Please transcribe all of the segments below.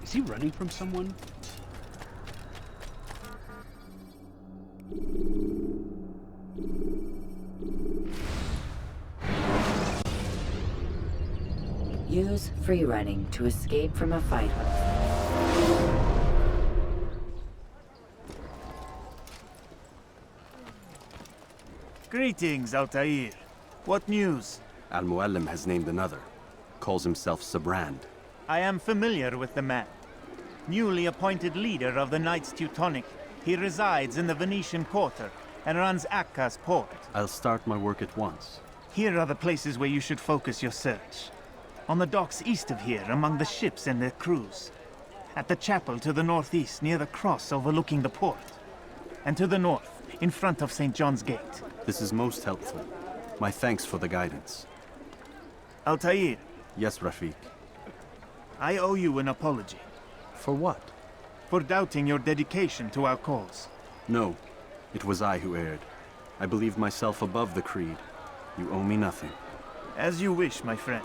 Is he running from someone? Use free running to escape from a fight. Greetings, Altair. What news? Al-Muallim has named another. Calls himself Sabrand. I am familiar with the man. Newly appointed leader of the Knights Teutonic, he resides in the Venetian Quarter and runs Akka's port. I'll start my work at once. Here are the places where you should focus your search. On the docks east of here, among the ships and their crews. At the chapel to the northeast, near the cross overlooking the port. And to the north, in front of St. John's Gate. This is most helpful. My thanks for the guidance. Altair, Yes, Rafiq. I owe you an apology. For what? For doubting your dedication to our cause. No, it was I who erred. I believed myself above the creed. You owe me nothing. As you wish, my friend.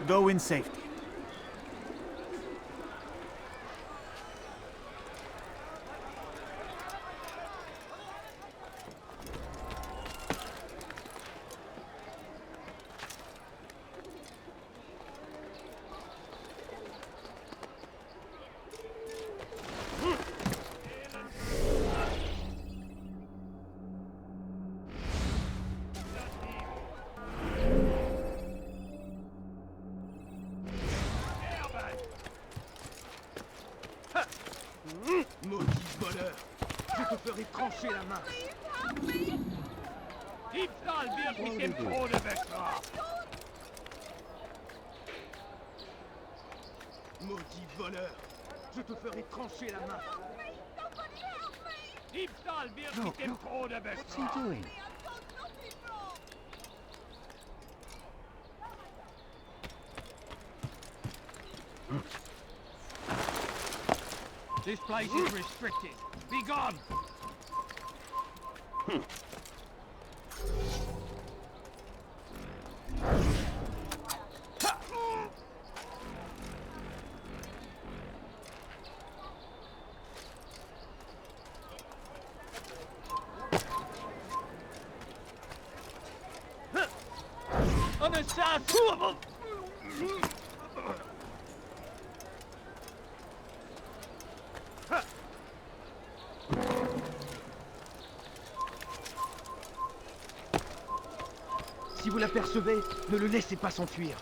Go in safety. Maudit voleur! Je te ferai trancher la main! Diebstahl wird mit dem Tode bestraft! Maudit voleur! Je te ferai trancher la main! Diebstahl wird mit dem Tode bestraft! What's he doing? This place is restricted. Be gone! On the side, two of them! Si vous l'apercevez, ne le laissez pas s'enfuir.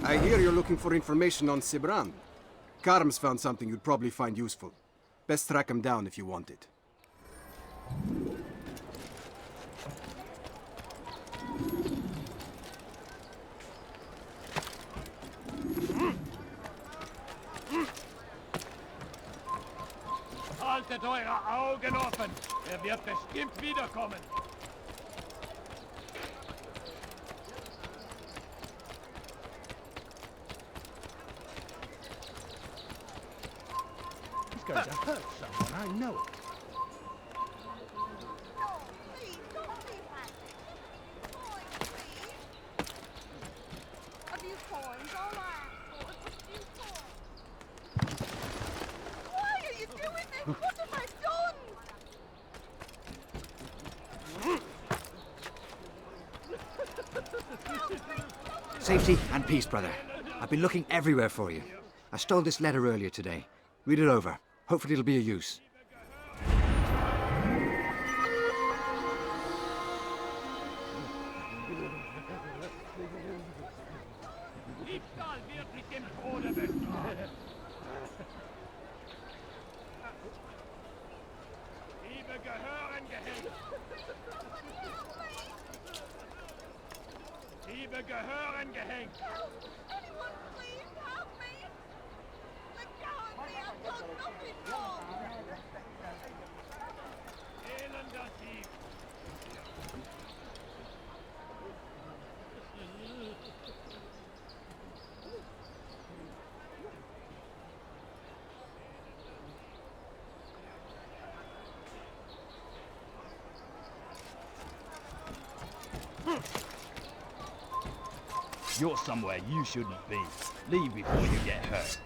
I hear you're looking for information on Sibran. Karm's found something you'd probably find useful. Best track him down if you want it. Haltet eure Augen offen! Er wird bestimmt wiederkommen! He's going to hurt someone, I know it. Safety and peace, brother. I've been looking everywhere for you. I stole this letter earlier today. Read it over. Hopefully it'll be of use. Diebstahl wird mit dem Tode bestraft. Diebe gehören gehängt. Diebe gehören gehängt. Anyone please help me! Let go of me! I've done nothing wrong! Elender Dieb. You're somewhere you shouldn't be. Leave before you get hurt.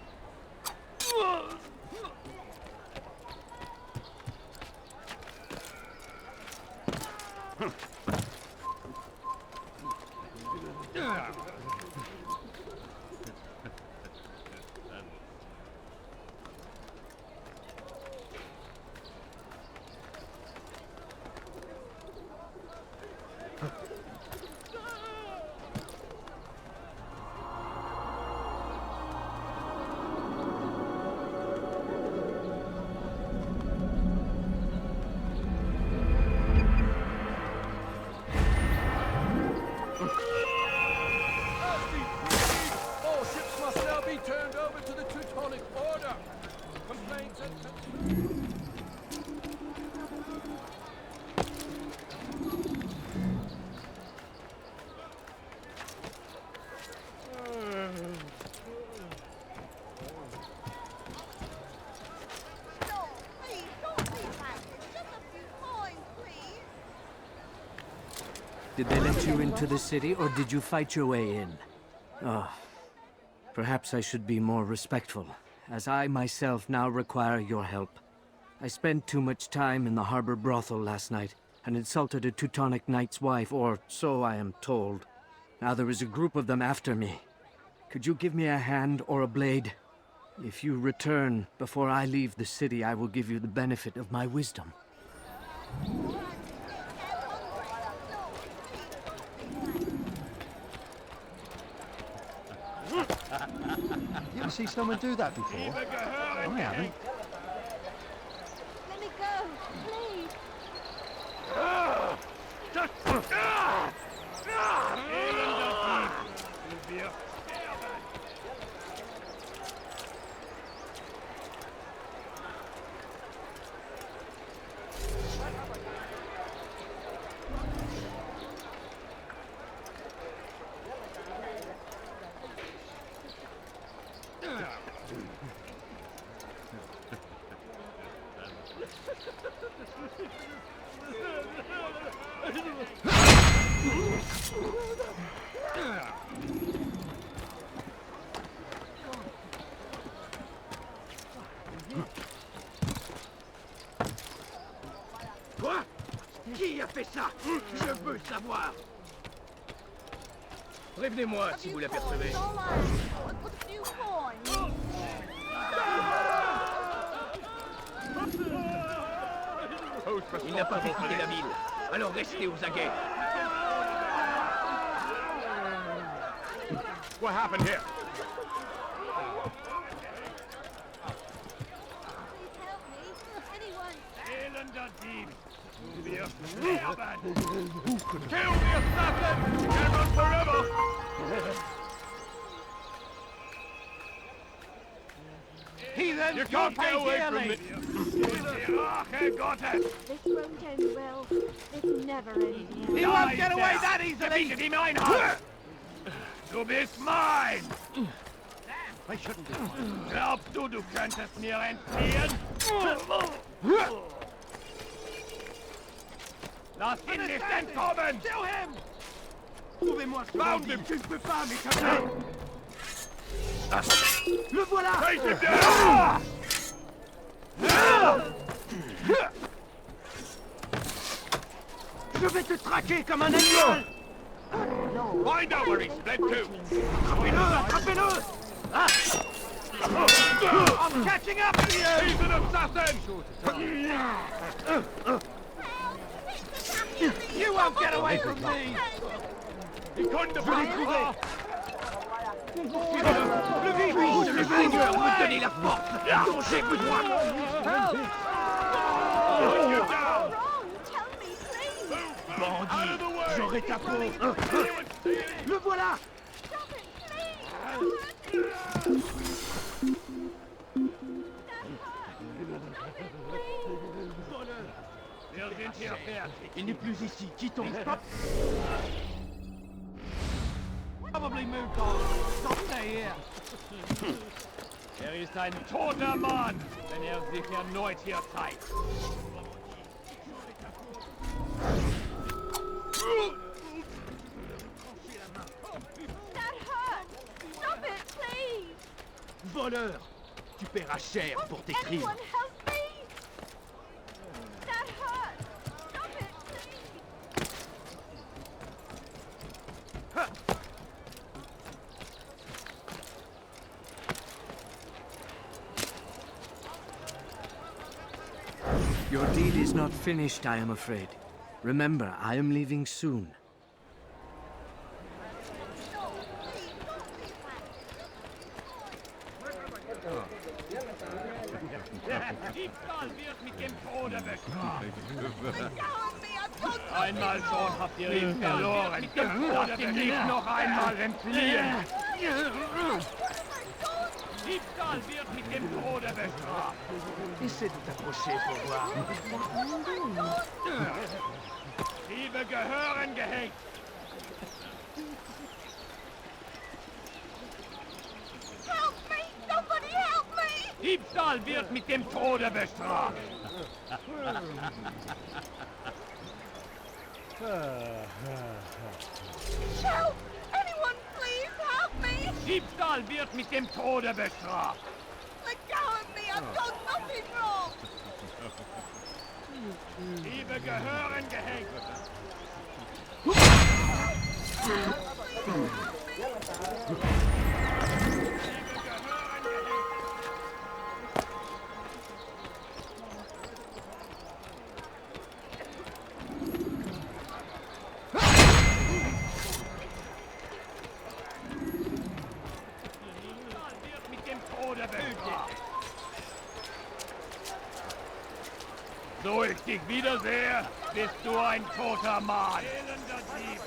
All ships must now be turned over to the Teutonic Order. Complaints and... No, please, don't be like this. Just a few coins, please. Did they let you into the city, or did you fight your way in? Oh, perhaps I should be more respectful, as I myself now require your help. I spent too much time in the harbor brothel last night, and insulted a Teutonic knight's wife, or so I am told. Now there is a group of them after me. Could you give me a hand or a blade? If you return before I leave the city, I will give you the benefit of my wisdom. You ever see someone do that before? Diebe gehören I haven't. gehängt. Let me go, please. Elender Dieb. Du wirst sterben. Quoi? Qui a fait ça? Je veux savoir. Prévenez-moi si vous l'apercevez. All right. With a few coins. Il n'a pas fait quitter la ville. Alors restez aux aguets. What happened here? Please help me. Anyone. Elender Dieb. Du wirst sterben. Kill the assassin! Cannot forever! Heathen, You can't get away from dearly. me! Rache Gottes! This won't end well. It's never ending. You won't get away that easily. Defeated him Einhard! Du bist mein! I shouldn't do. Glaubst du, du könntest mir entfliehen? Lass ihn nicht entkommen! Kill him! Trouvez-moi ce bandit! Tu ne peux pas m'échapper! Le voilà! Take him down! Je vais te traquer comme un animal! No, Find out where he's fled to! Attrapez-le! I'm catching up to you! He's an assassin! You won't get away from me! He couldn't have been trouvé! Le vivant de l'Espagnol me donner la force dont j'ai besoin. Put you down! Tell me, please. Bandit, j'aurai ta peau. Le voilà. Stop it, please. Wir sind hier fertig. Il n'est plus ici. Quittons. Probably moved on. Don't stay here. Ist ein toter Mann, wenn sich erneut hier zeigt. That hurts. Stop it, please. Voleur, tu paieras cher pour tes crimes. Anyone help me? That hurts. Stop it, please. Your deed is not finished, I am afraid. Remember, I am leaving soon. Diebstahl wird mit dem Tode bestraft. Einmal schon habt ihr ihn verloren. Lasst ihn nicht noch einmal entfliehen. Diebstahl wird mit dem Tode bestraft. Essaie de t'approcher pour voir. Diebe gehören gehängt. Help me! Somebody help me! Diebstahl wird mit dem Tode bestraft. Help! Anyone, please help me! Diebstahl wird mit dem Tode bestraft. Let go of me! I've done nothing wrong! Diebe gehören gehängt. So ich dich wiedersehe, bist du ein toter Mann. Elender Dieb.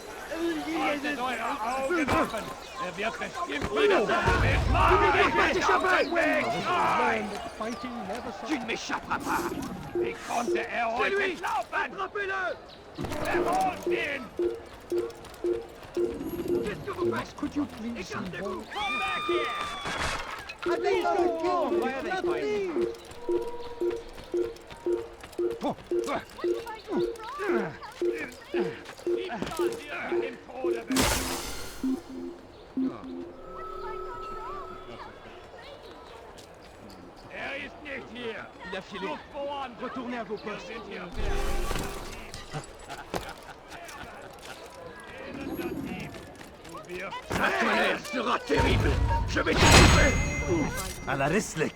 Haltet eure Augen offen. Er wird bestimmt wieder kommen. Weg! Fighting never Tu ne m'échapperas pas. Wie konnte er euch entlaufen? Attrapez-le. Erholt ihn! Qu'est-ce que vous faites? Could you please Écartez-vous. Come back here! Diebstahl wird mit dem Tode bestraft. Er ist nicht hier. Il a filé. Sucht woanders. Retournez à vos Wir postes. sind hier fertig. Elender Dieb. Du wirst La colère sera terrible. Je vais t'étouffer. À la Rislik!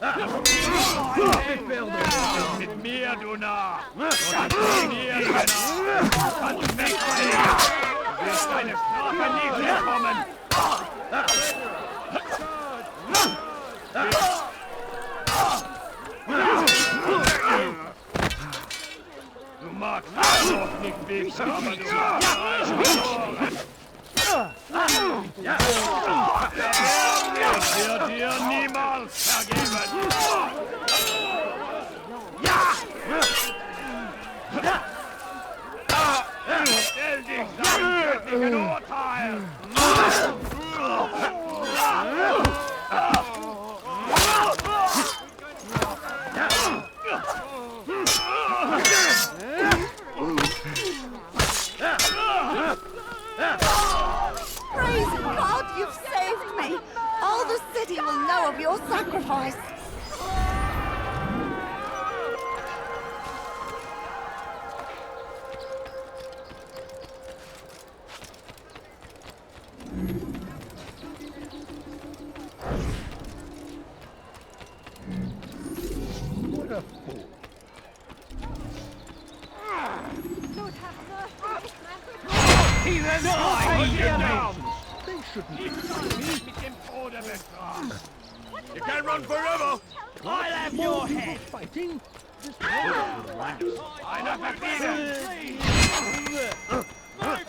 in den Mit mir, du Narr! Mit mir, du Narr! Kannst wegfliehen! Du wirst deine Strafe nie bekommen! Du magst noch nicht wissen, aber du hast verloren! Das wird dir niemals vergeben! Stell dich seinem göttlichen Urteil! Praise God, you've saved me! All the city will know of your sacrifice! a fool. Lord have mercy. Heathens! Die! Get down! They shouldn't be. Mit dem Tode bestraft! You can't run forever! I'll have your head! Fighting. Einer verbieten!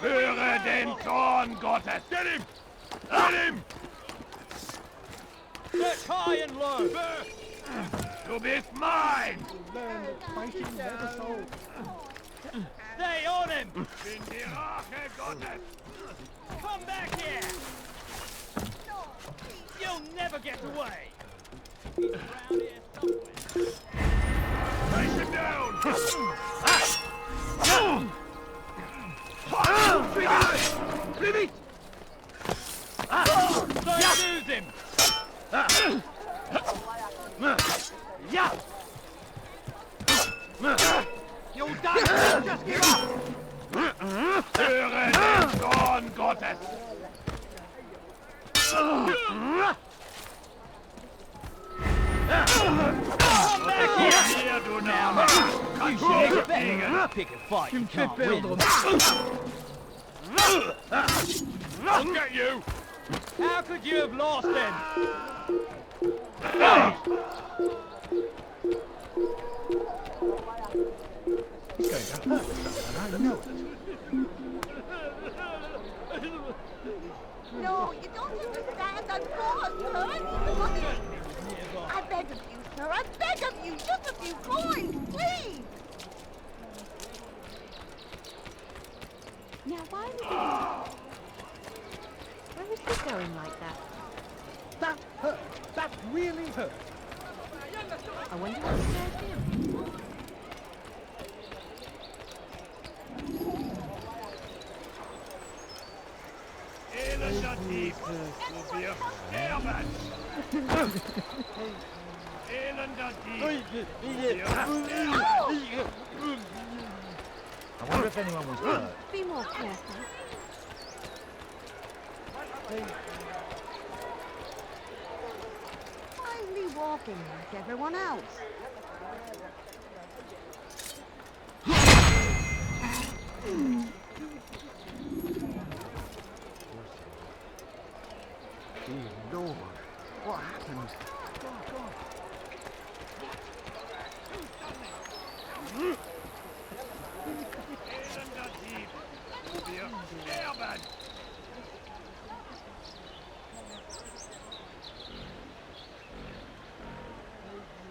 Höre den Zorn Gottes! Get him! Get him! Search high and low! Du bist mein! Learn that fighting never solves. Stay on him! Bin die Rache Gottes! Come back here! You'll never get away! Around here somewhere. Take him down! Leave it! Don't lose him! Yeah! You'll die! Just give up! Höre den Zorn Gottes! Here, du Name! Kannst du nicht fliegen! Pick a fight, you can't win! I'll get you! How could you have lost then? He's going to hurt someone, I know it. No, you don't understand. I'm forced to earn the money. I beg of you, sir. I beg of you. Just a few coins, please. Now, why was he going like that? That hurt. That really hurt. I wonder what scared him. Elender Dieb, du wirst sterben! Elender Dieb, du wirst sterben! I wonder if anyone was hurt. Be more careful. Why isn't he walking like everyone else? Dear Lord, what happened? Elender Dieb, du wirst sterben!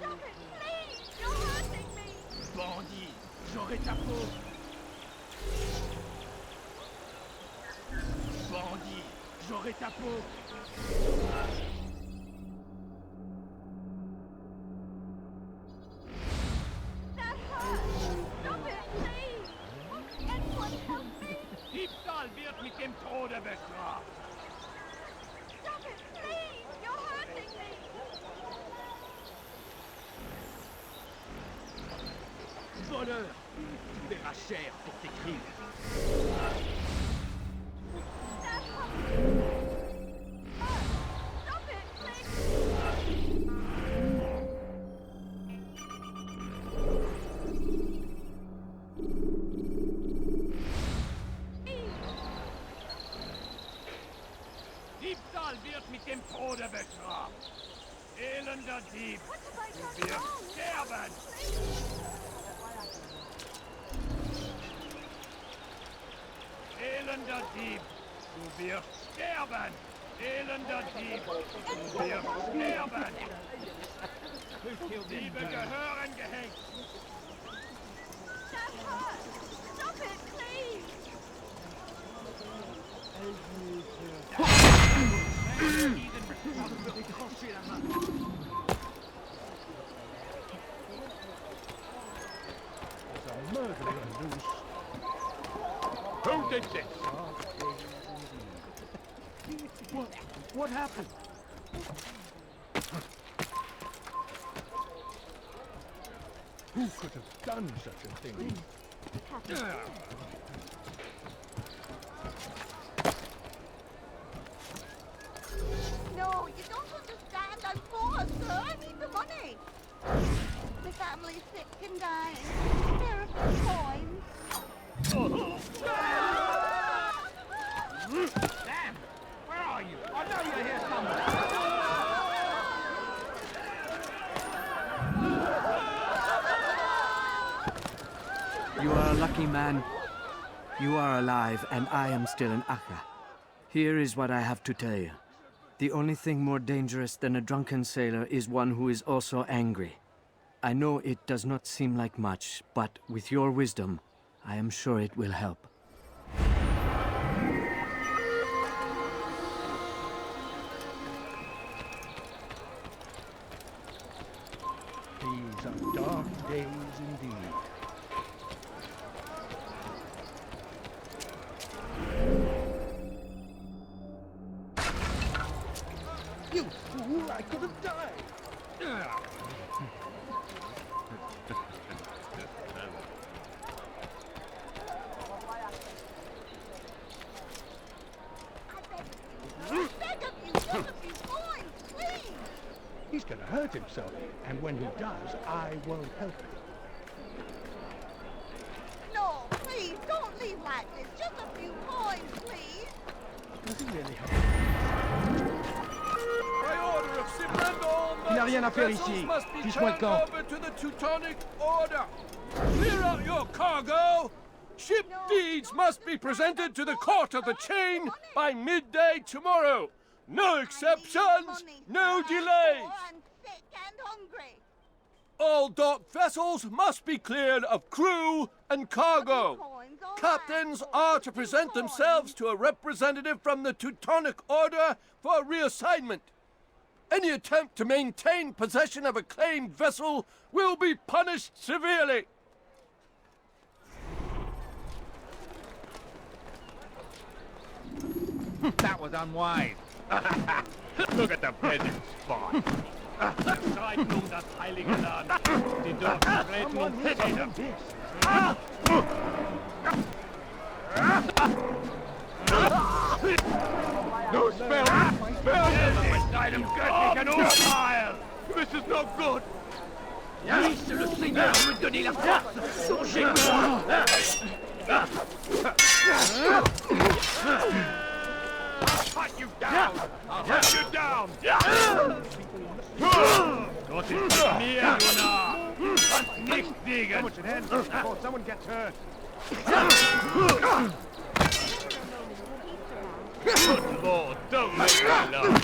Stop it, please! You're hurting me! Bandit, j'aurai ta peau! Bandit, j'aurai ta peau! That hurts! Stop it, please! Anyone help me! Diebstahl wird mit dem Tode bestraft! Stop it, please! You're hurting me! Voleur, tu paieras cher pour tes crimes! That hurts! Stop it, please! Diebstahl wird mit dem Tode bestraft! Elender Dieb, du wirst sterben! Elender Dieb, du wirst sterben! Elender Dieb, du wirst sterben! Diebe gehören gehängt! That hurts! Stop it, please! There's a murderer loose. Who did this? What happened? Who could have done such a thing? No, you don't understand. I'm forced, sir. I need the money. The family sick and dying. Spare a few coins. Sam! Where are you? I know you're here somewhere. You are a lucky man. You are alive, and I am still in Akka. Here is what I have to tell you. The only thing more dangerous than a drunken sailor is one who is also angry. I know it does not seem like much, but with your wisdom, I am sure it will help. These are dark days indeed. You fool! I could have died! I beg of you, just a few coins, please. He's gonna hurt himself, and when he does, I won't help him. No, please, don't leave like this. Just a few coins, please. Does he really help? By order of Sibrandon, Il n'y a rien à faire ici. must be Fiche-moi le turned camp. over to the Teutonic Order. Clear out your cargo. Ship deeds must be presented to the Court of the Chain by midday tomorrow. No exceptions, no delays. I'm sick and hungry. All docked vessels must be cleared of crew and cargo. Captains are to present themselves to a representative from the Teutonic Order for reassignment. Any attempt to maintain possession of a claimed vessel will be punished severely. That was unwise. Look at the peasant spy. Seid nun das heilige Land. Die dort treten und Täter. No spell! Mit deinem göttlichen Urteil! This is not good! Oui, c'est le Seigneur me donner la force! Songez-moi! Cut you down! I'll hunt you down! Gott ist mit mir, du Narr! Kannst nicht siegen! Before someone gets hurt. Good Lord, don't make me laugh!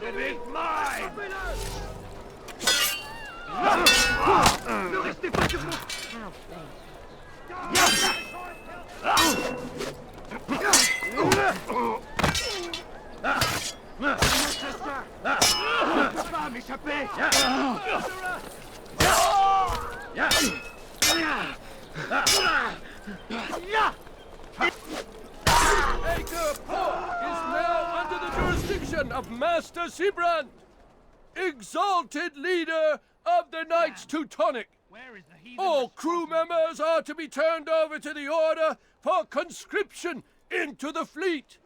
It is mine! Ne restez pas sur moi! Je ne peux pas m'échapper! Acre Port is now under the jurisdiction of Master Sibrand, exalted leader of the Knights Teutonic. Where is the heathen? All crew members are to be turned over to the Order for conscription into the fleet.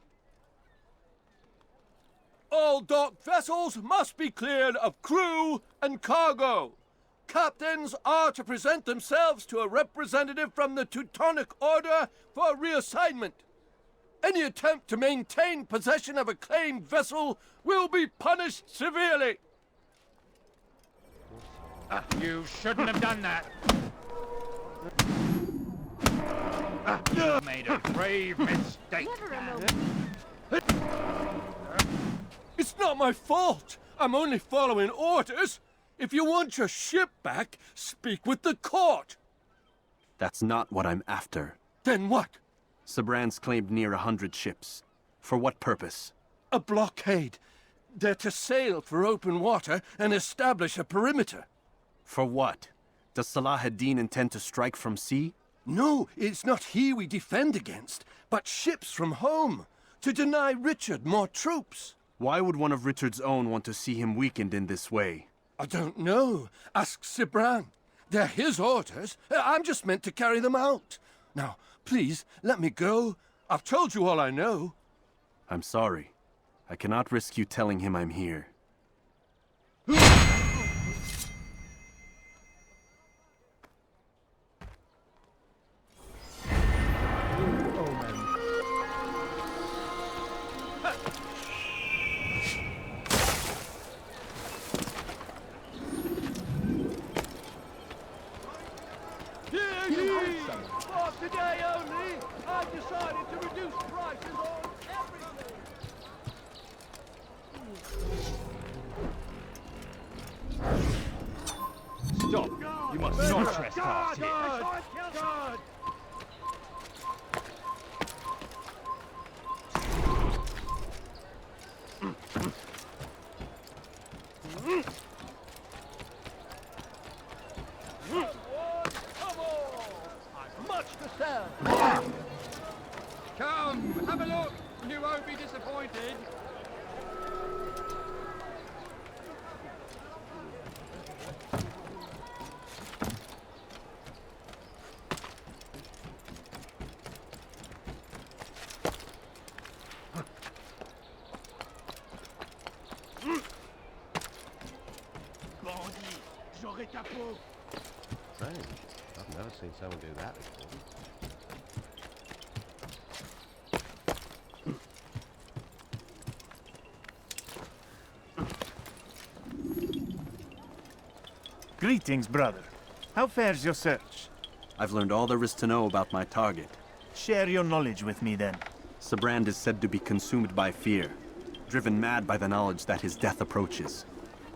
All docked vessels must be cleared of crew and cargo. Captains are to present themselves to a representative from the Teutonic Order for reassignment. Any attempt to maintain possession of a claimed vessel will be punished severely. You shouldn't have done that. You made a grave mistake. It's not my fault. I'm only following orders. If you want your ship back, speak with the court. That's not what I'm after. Then what? Sibrand's claimed near 100 ships. For what purpose? A blockade. They're to sail for open water and establish a perimeter. For what? Does Salah ad-Din intend to strike from sea? No, it's not he we defend against, but ships from home, to deny Richard more troops. Why would one of Richard's own want to see him weakened in this way? I don't know. Ask Sibran. They're his orders. I'm just meant to carry them out. Now, please, let me go. I've told you all I know. I'm sorry. I cannot risk you telling him I'm here. For today only, I've decided to reduce prices on everything. Stop! You must not trespass here. Guard! Come, have a look. You won't be disappointed. Bandit, j'aurai ta peau. Strange. I've never seen someone do that before. Greetings, brother. How fares your search? I've learned all there is to know about my target. Share your knowledge with me, then. Sibrand is said to be consumed by fear, driven mad by the knowledge that his death approaches.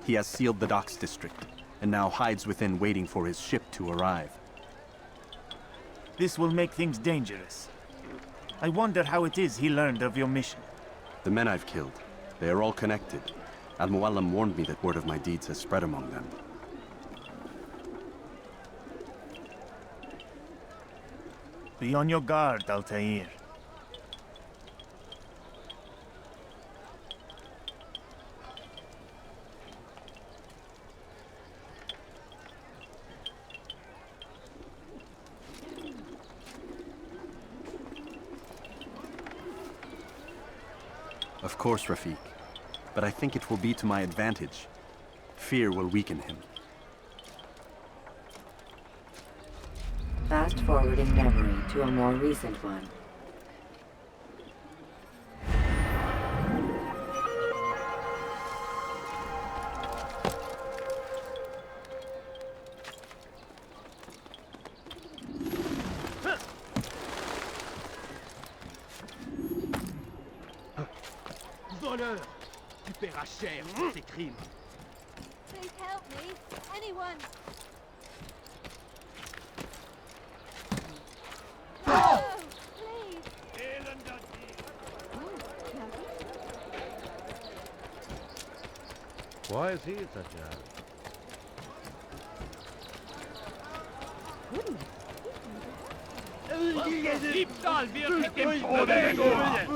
He has sealed the docks district, and now hides within waiting for his ship to arrive. This will make things dangerous. I wonder how it is he learned of your mission. The men I've killed, they are all connected. Al-Muallim warned me that word of my deeds has spread among them. Be on your guard, Altair. Of course, Rafiq. But I think it will be to my advantage. Fear will weaken him. Fast-forwarding memory to a more recent one. Voleur! Tu paieras cher pour tes crimes. Please help me. Anyone. Oh, please. Why is he in such a hurry? Diebstahl wird mit dem Tode belohnt.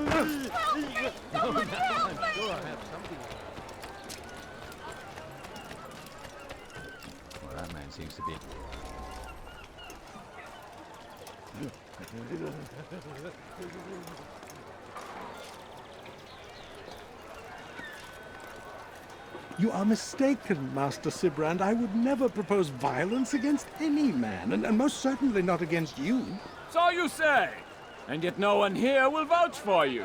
Well, that man seems to be... You are mistaken, Master Sibrand. I would never propose violence against any man, and most certainly not against you. So you say, and yet no one here will vouch for you.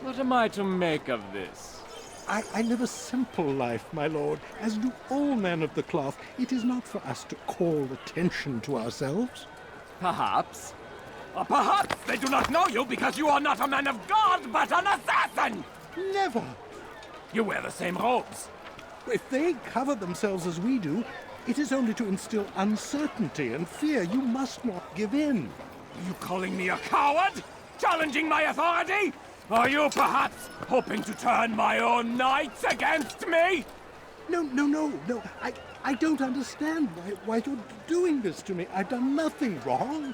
What am I to make of this? I live a simple life, my lord, as do all men of the cloth. It is not for us to call attention to ourselves. Perhaps. Or perhaps they do not know you because you are not a man of God, but an assassin! Never! You wear the same robes. If they cover themselves as we do, it is only to instill uncertainty and fear. You must not give in. Are you calling me a coward? Challenging my authority? Are you perhaps hoping to turn my own knights against me? No. I don't understand why you're doing this to me. I've done nothing wrong.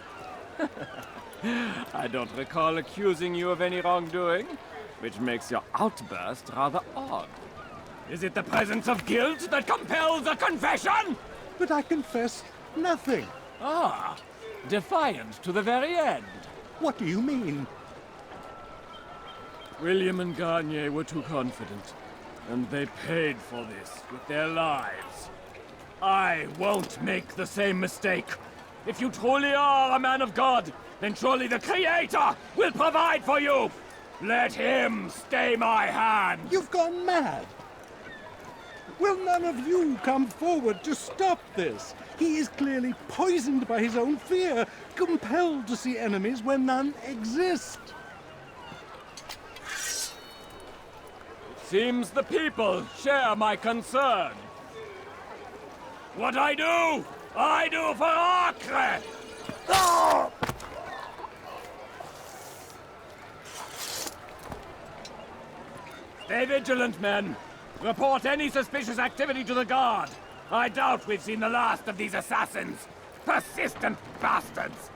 I don't recall accusing you of any wrongdoing. which makes your outburst rather odd. Is it the presence of guilt that compels a confession? But I confess nothing. Ah, defiant to the very end. What do you mean? William and Garnier were too confident, and they paid for this with their lives. I won't make the same mistake. If you truly are a man of God, then surely the Creator will provide for you! Let him stay my hand! You've gone mad! Will none of you come forward to stop this? He is clearly poisoned by his own fear, compelled to see enemies where none exist. Seems the people share my concern. What I do for Acre! Stay vigilant, men. Report any suspicious activity to the guard. I doubt we've seen the last of these assassins. Persistent bastards.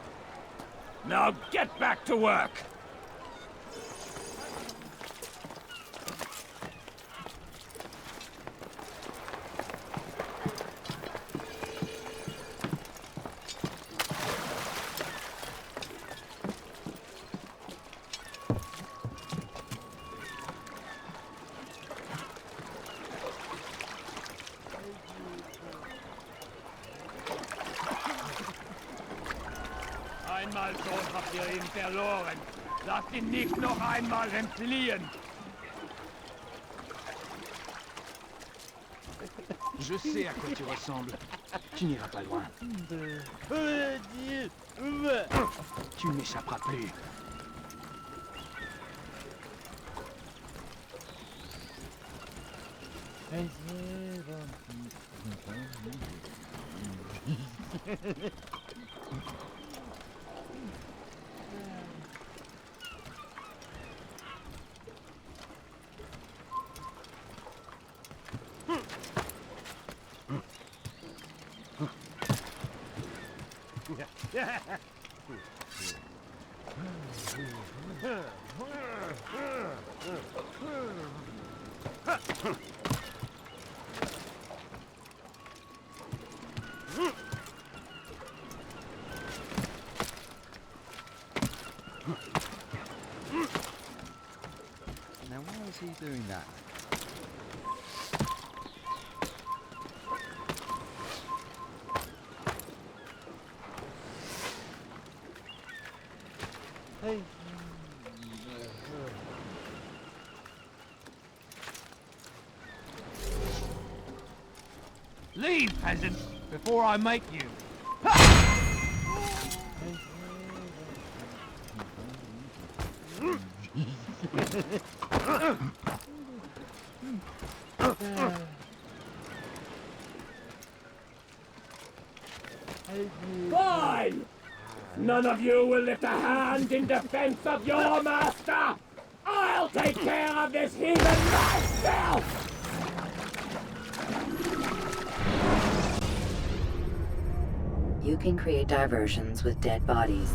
Now get back to work. Einmal schon habt ihr ihn verloren. Lasst ihn nicht noch einmal entfliehen. Je sais à quoi tu ressembles. Tu n'iras pas loin. Tu n'échapperas plus. Now why is he doing that? Hey. Leave, peasant, before I make you. Fine! None of you will lift a hand in defense of your master! I'll take care of this heathen myself! You can create diversions with dead bodies.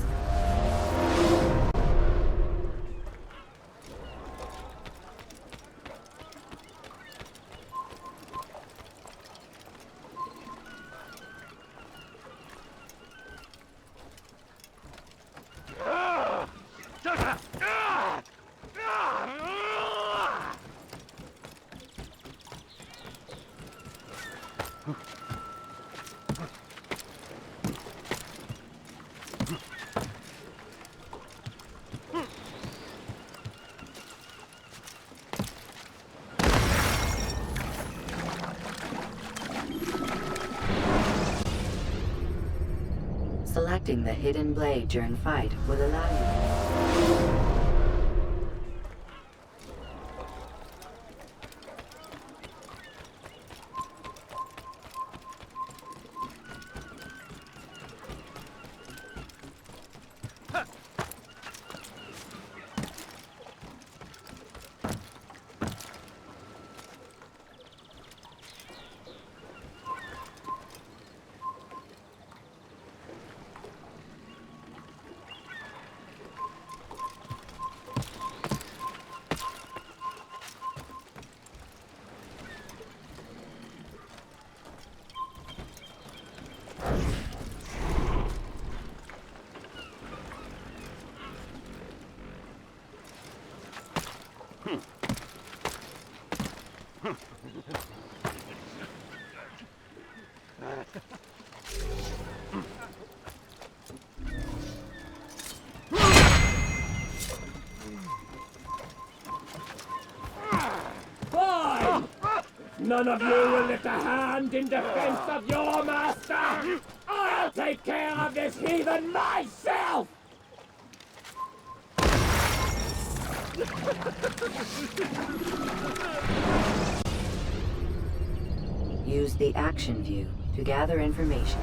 Selecting the hidden blade during fight will allow you. Fine! None of you will lift a hand in defense of your master! I'll take care of this heathen myself! Use the action view to gather information.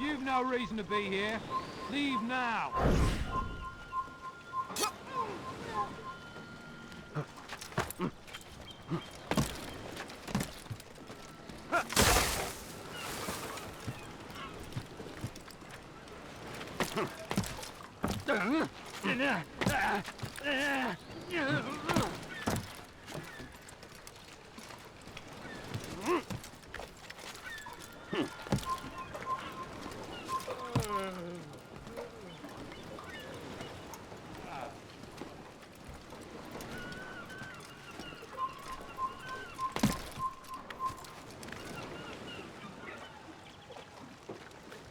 You've no reason to be here. Leave now.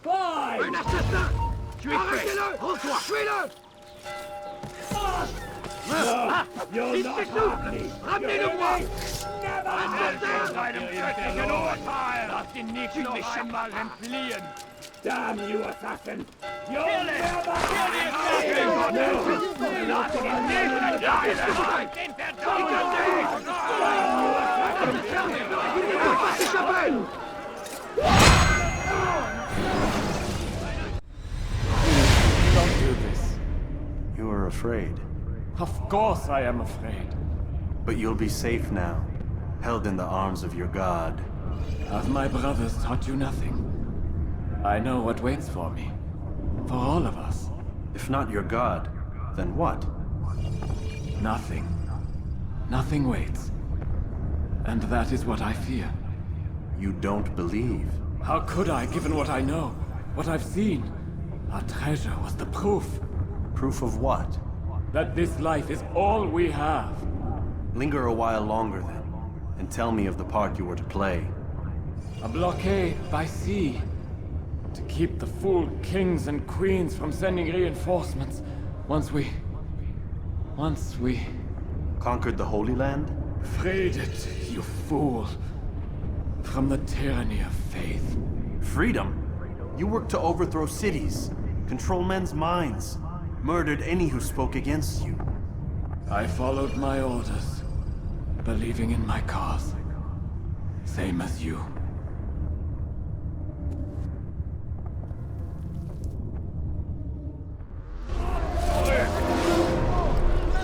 Fine! Arrêtez-le! Tuez-le! You'll not harm me! Ramenez-le-moi! Lass ihn nicht noch einmal entfliehen! Damn you, assassin! You'll never kill him! Lass ihn nicht entfliehen! Den verdammt! Don't do this. You are afraid. Of course I am afraid. But you'll be safe now, held in the arms of your god. Have my brothers taught you nothing? I know what waits for me. For all of us. If not your god, then what? Nothing. Nothing waits. And that is what I fear. You don't believe. How could I, given what I know? What I've seen? Our treasure was the proof. Proof of what? That this life is all we have. Linger a while longer then, and tell me of the part you were to play. A blockade by sea. To keep the fool kings and queens from sending reinforcements. Once we... Conquered the Holy Land? freed it, you fool. From the tyranny of faith. Freedom? You worked to overthrow cities, control men's minds, murdered any who spoke against you. I followed my orders, believing in my cause. Same as you.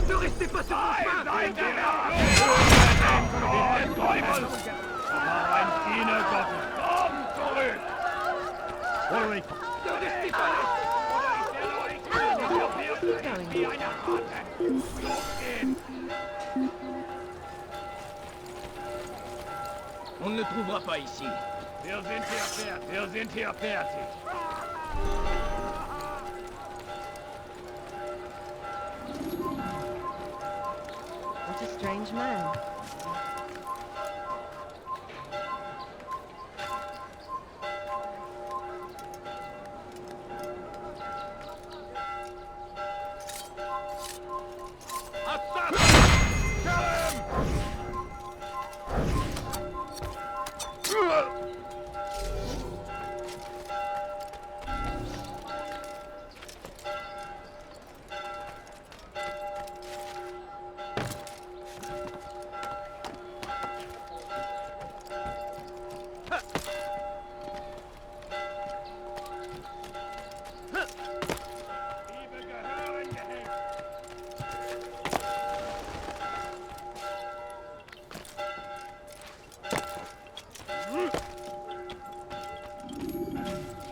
Ne restez pas sur vos chemin! Ein Diener Gottes! Komm zurück! Ne restez pas là! Wie eine Ratte! Los geht's! On ne le trouvera pas ici. Wir sind hier fertig! What a strange man.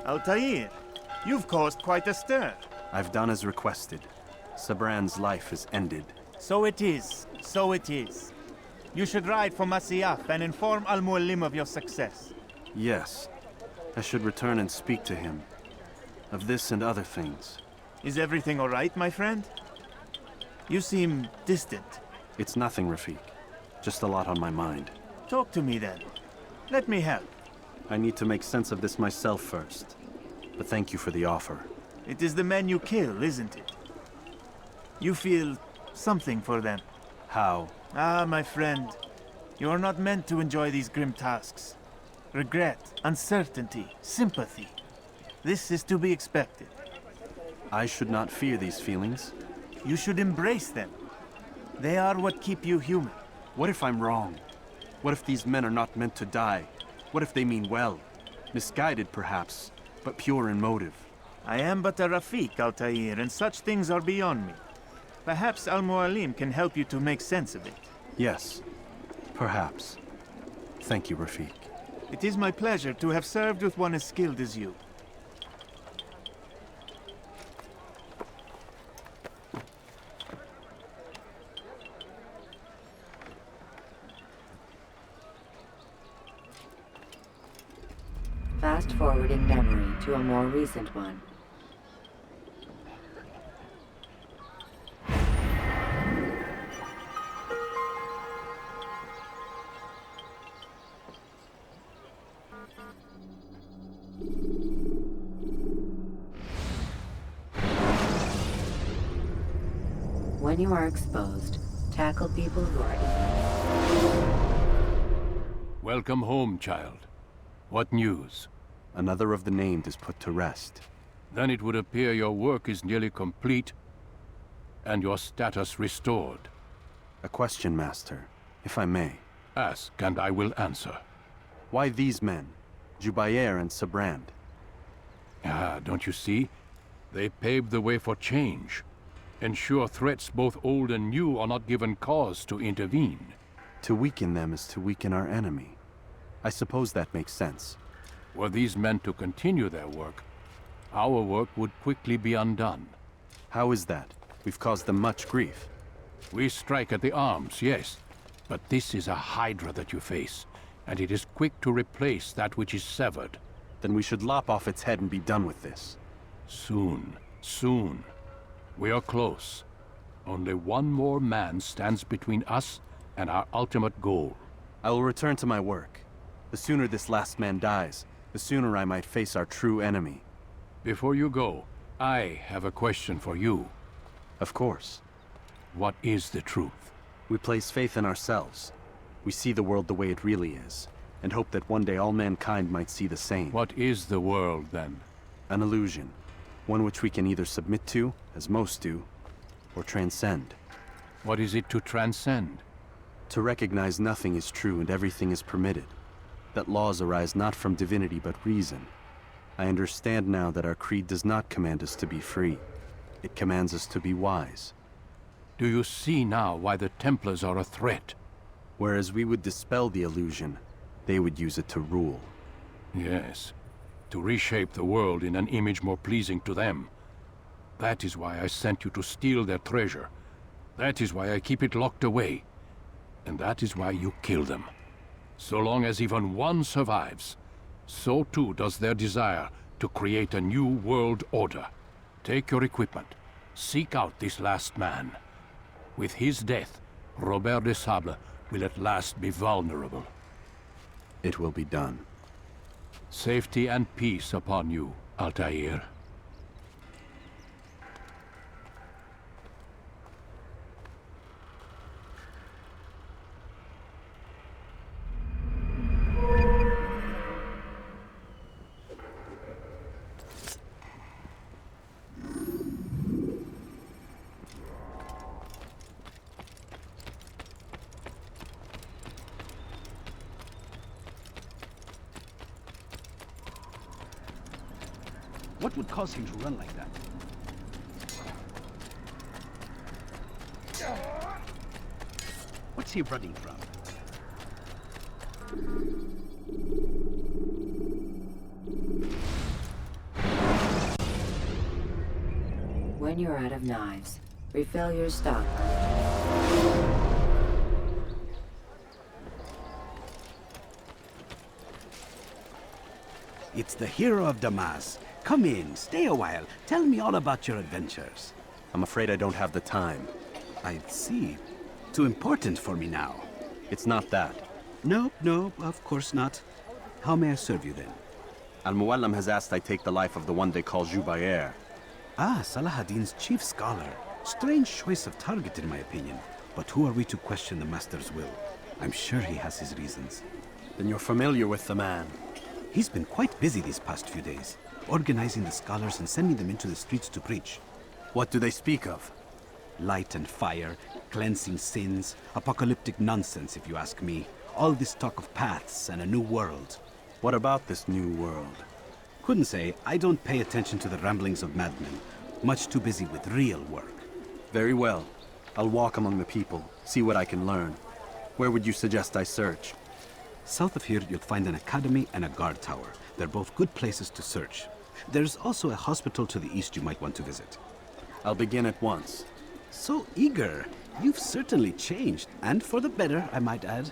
Altair, you've caused quite a stir. I've done as requested. Sabran's life is ended. So it is. So it is. You should ride for Masyaf and inform Al-Mualim of your success. Yes. I should return and speak to him. Of this and other things. Is everything all right, my friend? You seem distant. It's nothing, Rafik. Just a lot on my mind. Talk to me then. Let me help. I need to make sense of this myself first. But thank you for the offer. It is the men you kill, isn't it? You feel something for them. How? Ah, my friend. You are not meant to enjoy these grim tasks. Regret, uncertainty, sympathy. This is to be expected. I should not fear these feelings. You should embrace them. They are what keep you human. What if I'm wrong? What if these men are not meant to die? What if they mean well? Misguided, perhaps, but pure in motive. I am but a Rafik, Altair, and such things are beyond me. Perhaps Al-Mualim can help you to make sense of it. Yes, perhaps. Thank you, Rafik. It is my pleasure to have served with one as skilled as you. Fast forwarding memory to a more recent one. When you are exposed, tackle people who are Welcome home, child. What news? Another of the named is put to rest. Then it would appear your work is nearly complete and your status restored. A question, Master, if I may. Ask, and I will answer. Why these men, Jubayer and Sabrand? Ah, don't you see? They paved the way for change. Ensure threats both old and new are not given cause to intervene. To weaken them is to weaken our enemy. I suppose that makes sense. Were these men to continue their work, our work would quickly be undone. How is that? We've caused them much grief. We strike at the arms, yes. But this is a hydra that you face, and it is quick to replace that which is severed. Then we should lop off its head and be done with this. Soon, soon. We are close. Only one more man stands between us and our ultimate goal. I will return to my work. The sooner this last man dies, the sooner I might face our true enemy. Before you go, I have a question for you. Of course. What is the truth? We place faith in ourselves. We see the world the way it really is, and hope that one day all mankind might see the same. What is the world, then? An illusion. One which we can either submit to, as most do, or transcend. What is it to transcend? To recognize nothing is true and everything is permitted. That laws arise not from divinity but reason. I understand now that our creed does not command us to be free. It commands us to be wise. Do you see now why the Templars are a threat? Whereas we would dispel the illusion, they would use it to rule. Yes. To reshape the world in an image more pleasing to them. That is why I sent you to steal their treasure. That is why I keep it locked away. And that is why you kill them. So long as even one survives, so too does their desire to create a new world order. Take your equipment. Seek out this last man. With his death, Robert de Sable will at last be vulnerable. It will be done. Safety and peace upon you, Altair. What would cause him to run like that? What's he running from? when you're out of knives. Refill your stock. It's the hero of Damas. Come in, stay a while. Tell me all about your adventures. I'm afraid I don't have the time. I see. Too important for me now. It's not that. No, of course not. How may I serve you then? Al-Muallam has asked I take the life of the one they call Jubair. Ah, Salahadin's chief scholar. Strange choice of target in my opinion. But who are we to question the master's will? I'm sure he has his reasons. Then you're familiar with the man. He's been quite busy these past few days, organizing the scholars and sending them into the streets to preach. What do they speak of? Light and fire, cleansing sins, apocalyptic nonsense if you ask me. All this talk of paths and a new world. What about this new world? Couldn't say. I don't pay attention to the ramblings of madmen. Much too busy with real work. Very well. I'll walk among the people, see what I can learn. Where would you suggest I search? South of here, you'll find an academy and a guard tower. They're both good places to search. There's also a hospital to the east you might want to visit. I'll begin at once. So eager. You've certainly changed, and for the better, I might add.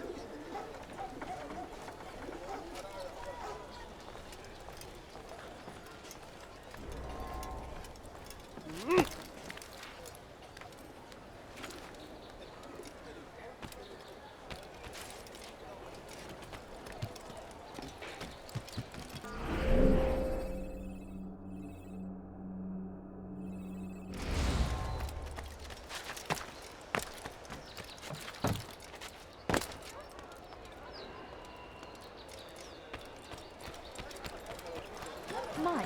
My,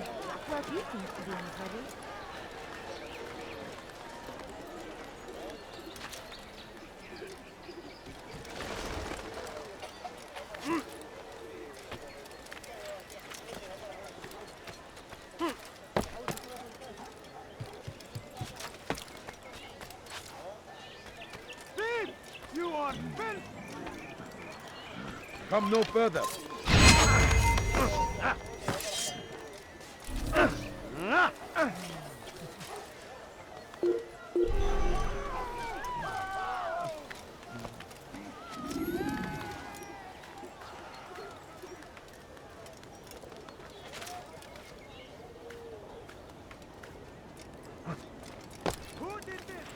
well, he seems to be in a hurry. You are filth! Come no further. Who did this?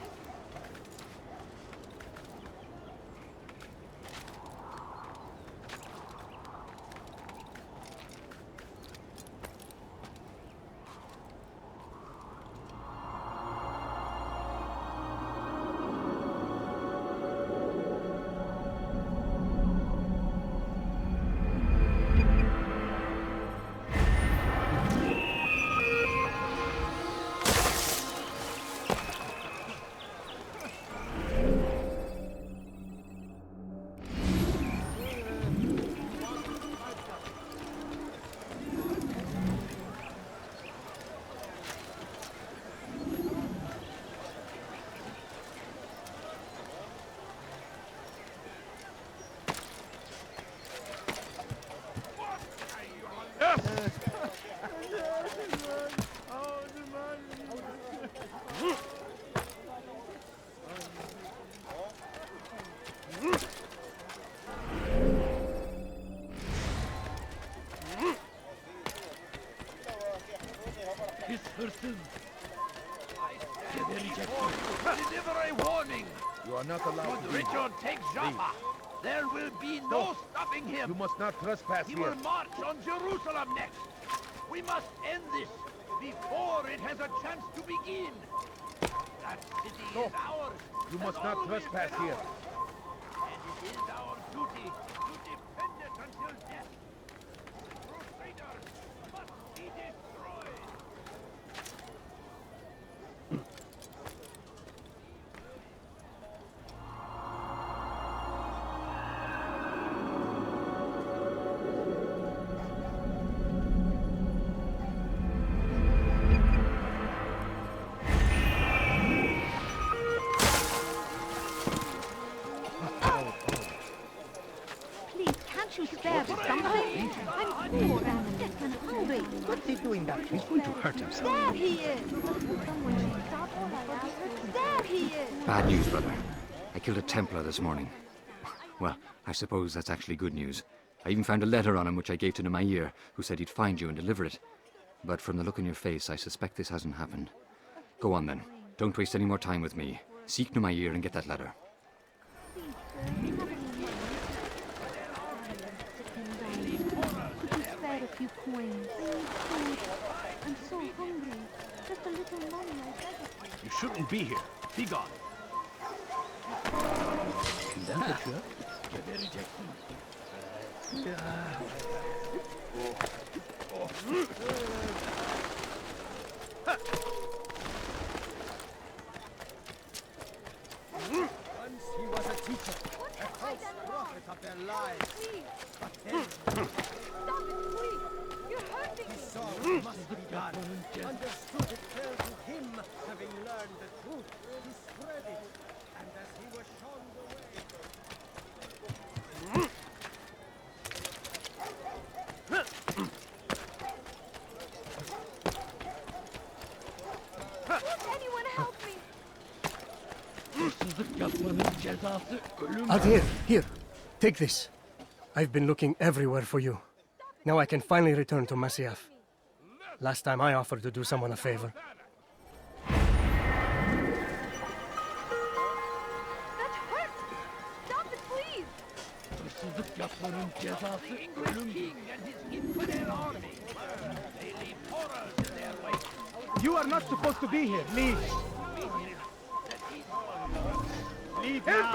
His person. Deliver a warning. You are not allowed Should to leave. Richard take Jaffa, there will be no stopping him. You must not trespass He here. will march on Jerusalem next. We must end this before it has a chance to begin. That city is ours. You must has not always trespass been here. ours. And it is our duty to defend it until death. Crusaders must be destroyed. you spare me something? I'm poor and sick and hungry. What's he doing back here? He's going to hurt himself. There he is! Someone should stop him before he hurts me. There he is! Bad news, brother. I killed a Templar this morning. Well, I suppose that's actually good news. I even found a letter on him which I gave to Nemair, who said he'd find you and deliver it. But from the look on your face, I suspect this hasn't happened. Go on then. Don't waste any more time with me. Seek Nemair and get that letter. Could you spare a few coins? I'm so hungry. Just a little money, I beg of you. You shouldn't be here. Be gone. Once he was a teacher, a false prophet of their lives. But then... Stop it, please! You're hurting me! He saw what must be done, understood it fell to him, having learned the truth, to spread it. And as he was shown the way... Won't anyone help me? Altair, here. Take this. I've been looking everywhere for you. Now I can finally return to Masyaf. Last time I offered to do someone a favor. That hurts! Stop it, please! The English king and his infidel army. They leave horrors in their wake. You are not supposed to be here. Leave. Leave now.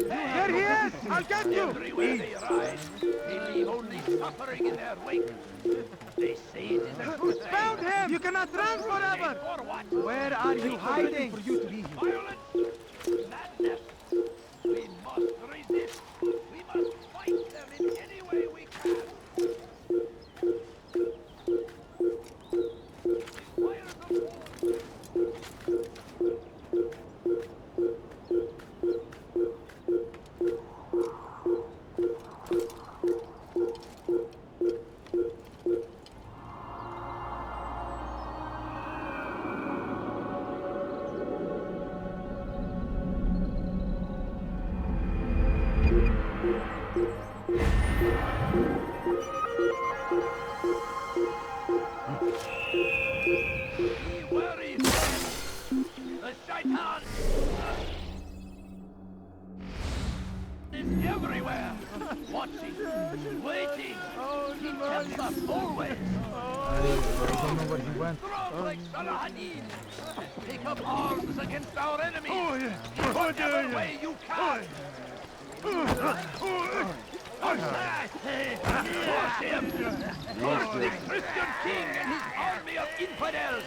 There he is! I'll get you! Everywhere they ride, they leave only suffering in their wake. They say it is a good thing. Found him! You cannot run forever! Where are you hiding? For you to be Violence, madness. We must resist. We must fight them in any way we can. Everywhere, watching, waiting. He tempts us always. I don't know where he went. Strong like Salahadin. Take up arms against our enemies. In whatever way you can. Push him! Push the Christian king and his army of infidels!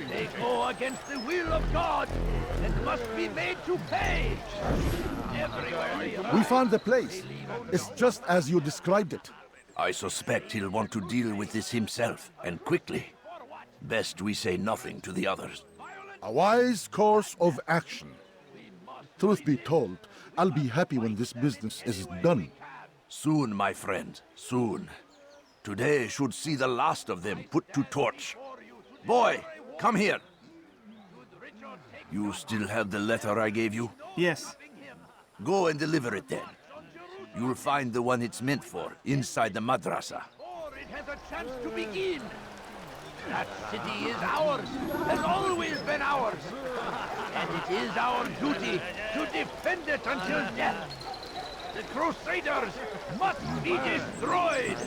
They go against the will of God and must be made to pay! Everywhere they ride, We found the place. It's just as you described it. I suspect he'll want to deal with this himself, and quickly. Best we say nothing to the others. A wise course of action. Truth be told, I'll be happy when this business is done. Soon, my friend, soon. Today should see the last of them put to torch. Boy, come here. You still have the letter I gave you? Yes. Go and deliver it then. You'll find the one it's meant for inside the madrasa. it has a chance to begin! That city is ours, has always been ours. And it is our duty to defend it until death. The Crusaders must be destroyed!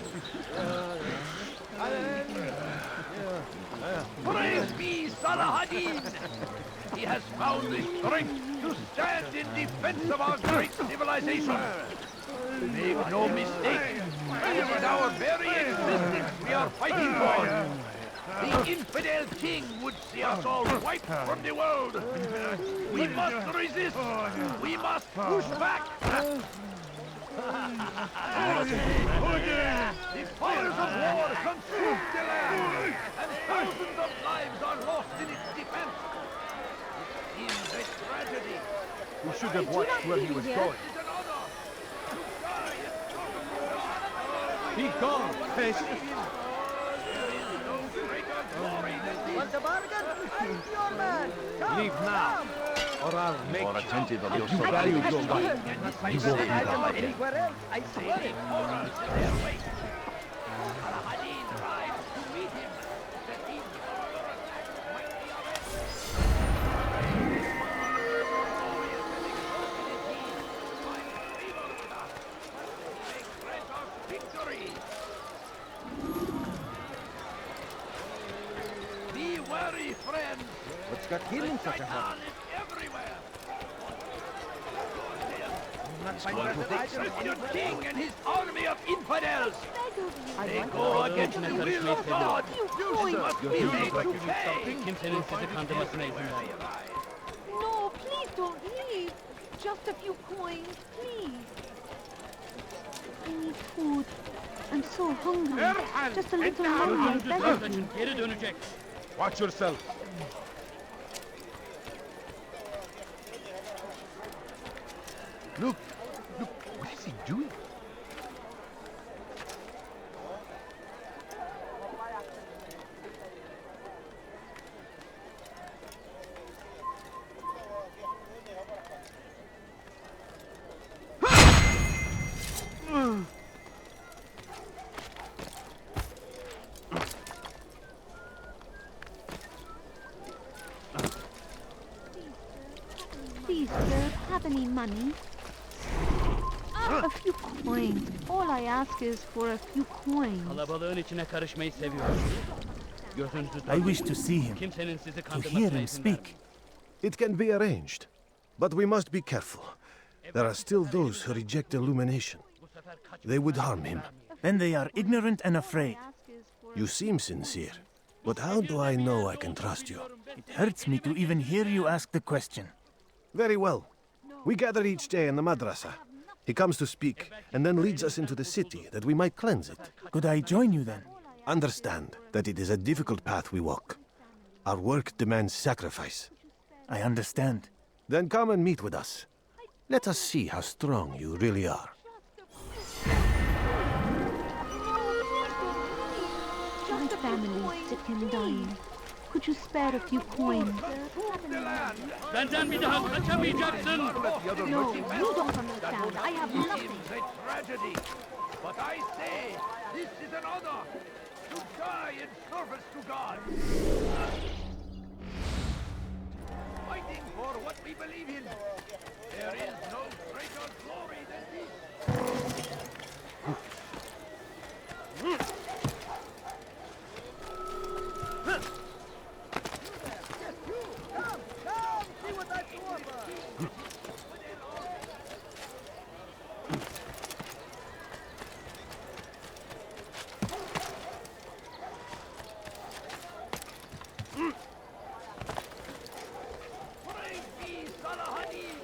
Praise be Salahadin! He has found the strength to stand in defense of our great civilization. Make no mistake, it is our very existence we are fighting for. The infidel king would see us all wiped from the world. We must resist. We must push back. The fires of war consume the land, and thousands of lives are lost in its You should have watched where he was going. Be gone, pest! Want a bargain? I'm your man. Come, Leave now, or I'll make More attentive of your value go by. You won't be that anywhere else, I swear it. Be wary, friends! What's got him in such a hurry? Everywhere! Not find better Your king and his army of infidels! I They want go against the will of God! You must be made to pay! No, please don't leave. Just a few coins, please. I need food. I'm so hungry. Just a little money, I beg of you. Watch yourself! Look, what is he doing? Please, sir, have any money? A few coins. All I ask is for a few coins. Kalabalığın içine karışmayı seviyor. Gözünüzü I wish to see him, Kimsenin sizi to hear kandırmasına him izin speak. It can be arranged, but we must be careful. There are still those who reject illumination. They would harm him. Then they are ignorant and afraid. You seem sincere, but how do I know I can trust you? It hurts me to even hear you ask the question. Very well. We gather each day in the madrasa. He comes to speak, and then leads us into the city, that we might cleanse it. Could I join you then? Understand that it is a difficult path we walk. Our work demands sacrifice. I understand. Then come and meet with us. Let us see how strong you really are. My family sick and dying. Could you spare a few coins? Benden bir daha kaçamayacaksın. No, you don't understand. I have nothing. A tragedy! But I say, this is an honor! To die in service to God! Fighting for what we believe in! There is no greater glory than this! See what I can offer. Praise be Salahadin!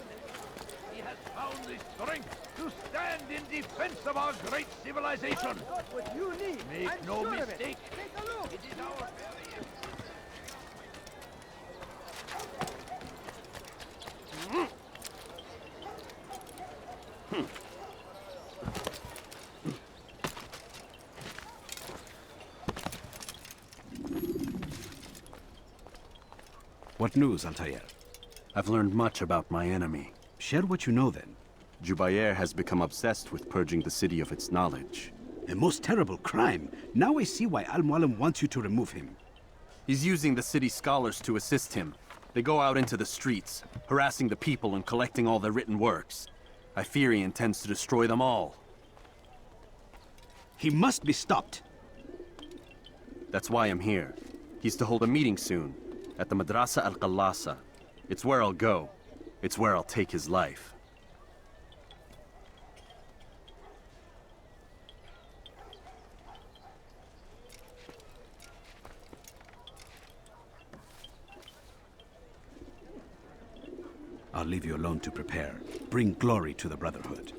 He has found the strength to stand in defense of our great civilization! Got what you need. Make I'm no sure of it. mistake! Take a look. It is our very... What news, Altair? I've learned much about my enemy. Share what you know, then. Jubair has become obsessed with purging the city of its knowledge. A most terrible crime. Now I see why Al-Mualim wants you to remove him. He's using the city scholars to assist him. They go out into the streets, harassing the people and collecting all their written works. I fear he intends to destroy them all. He must be stopped. That's why I'm here. He's to hold a meeting soon, at the Madrasa al-Qallasa. It's where I'll go. It's where I'll take his life. I'll leave you alone to prepare. Bring glory to the Brotherhood.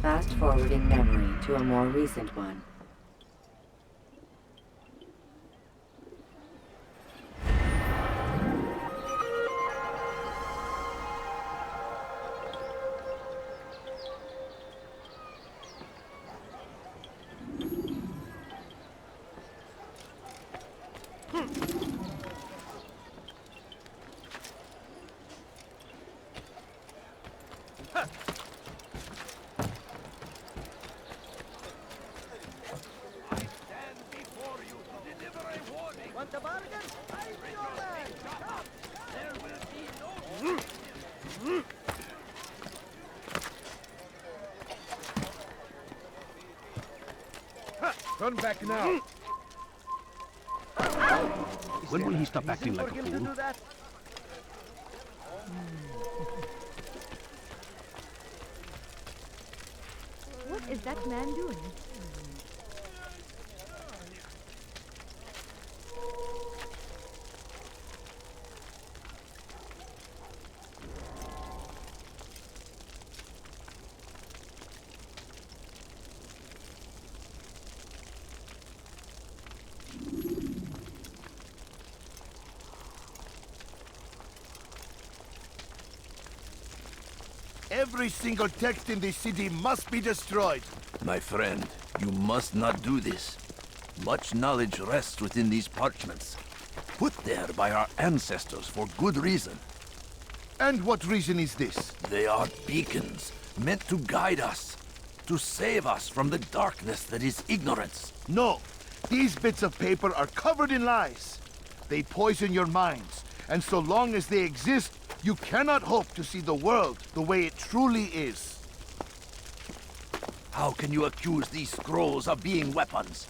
Fast-forwarding memory to a more recent one. Turn back now. When will he stop acting like a fool? What is that man doing? Every single text in this city must be destroyed. My friend, you must not do this. Much knowledge rests within these parchments, put there by our ancestors for good reason. And what reason is this? They are beacons, meant to guide us, to save us from the darkness that is ignorance. No, these bits of paper are covered in lies. They poison your minds, and so long as they exist, you cannot hope to see the world the way it truly is. How can you accuse these scrolls of being weapons?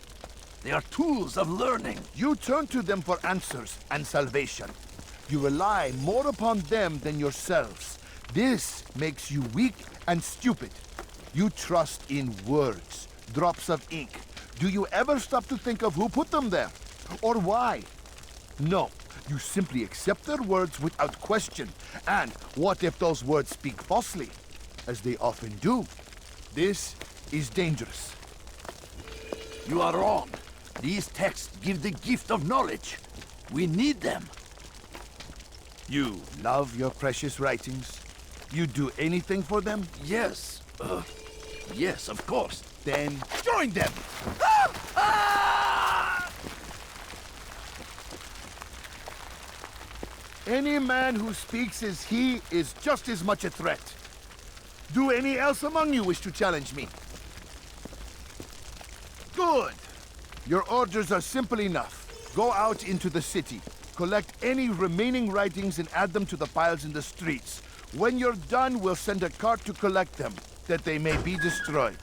They are tools of learning. You turn to them for answers and salvation. You rely more upon them than yourselves. This makes you weak and stupid. You trust in words, drops of ink. Do you ever stop to think of who put them there? Or why? No. You simply accept their words without question. And what if those words speak falsely? As they often do. This is dangerous. You are wrong. These texts give the gift of knowledge. We need them. You love your precious writings? You do anything for them? Yes. Yes, of course. Then join them! Any man who speaks as he is just as much a threat. Do any else among you wish to challenge me? Good. Your orders are simple enough. Go out into the city, collect any remaining writings and add them to the piles in the streets. When you're done, we'll send a cart to collect them, that they may be destroyed.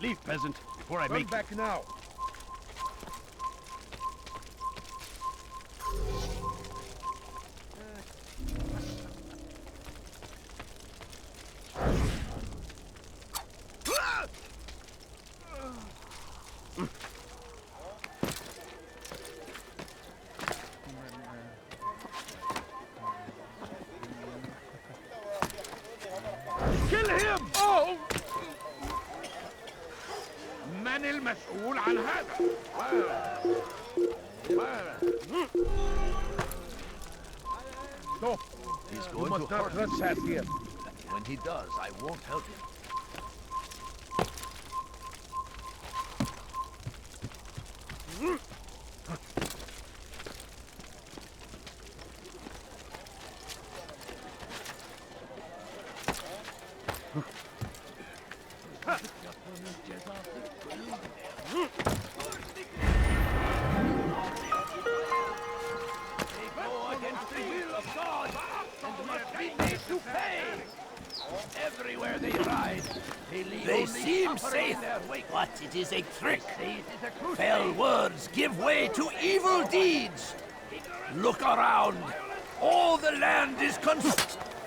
Leave, peasant, before I make back now. Kill him! Oh! من المسؤول عن هذا؟ Stop! He's You going must to not hurt trespass here. When he does, I won't help him. Everywhere they ride, They seem safe, but it is a trick. Fell words give way to evil deeds. Look around. All the land is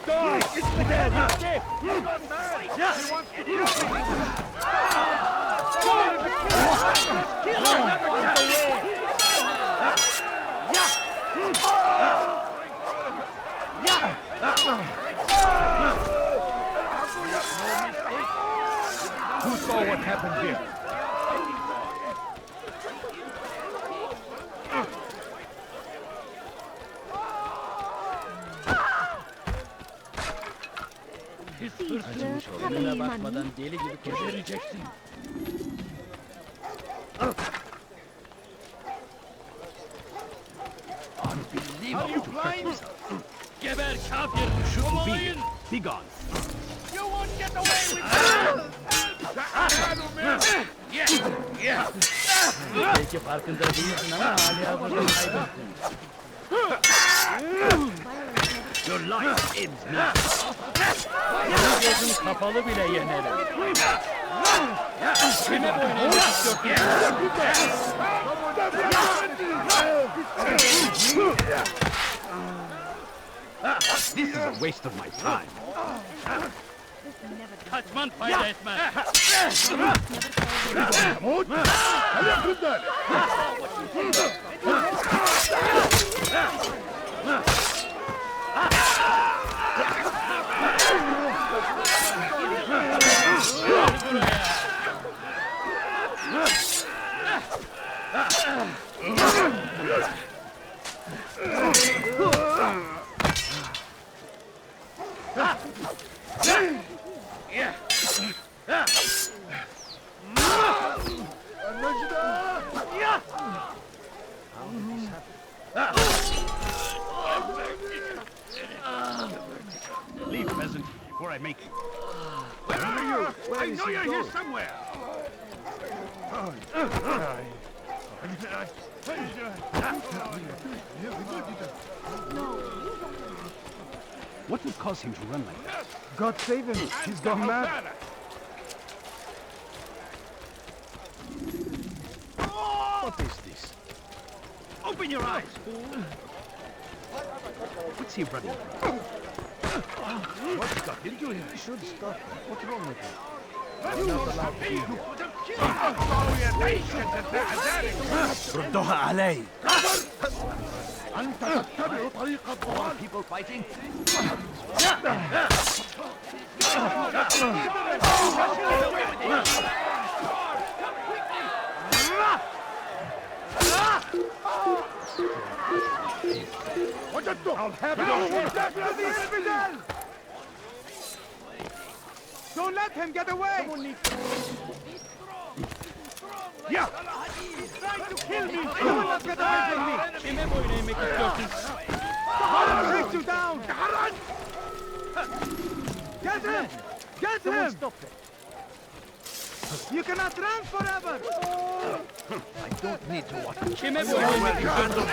Die! It's dead! He's gone mad! Yes! He wants to kill me! Kill him! Who saw what happened here? Acımış önüne bakmadan deli gibi koşacaksın. Are you blind? Geber kafir! Kovalayın! Be gone. You won't get away with this! Belki farkında değilsin ama hala burada kaybettin. Your life ends now. Senin gözün kapalı bile yenerim. Kime boyun eğmek istiyorsun? This is a waste of my time. Kaçman fayda etmez. Leave, peasant, before I make it. Where are you? I know you're here somewhere. What would cause him to run like that? God save him. He's gone mad. What is this? Open your eyes, fool! What's he running from? What's got him? You should stop him. What's wrong with him? You're not allowed to be here. ردوها علي. أنت تتبع طريق الضلال. People fighting? I'll have it. Don't let him get away! Yeah! He's trying to kill me! He will not get away from me! Kime boyun eğmek istiyorsun? I'll take you down! Get him! Get him! Stop it. You cannot run forever! I don't need to watch. Kime boyun eğmek istiyorsun?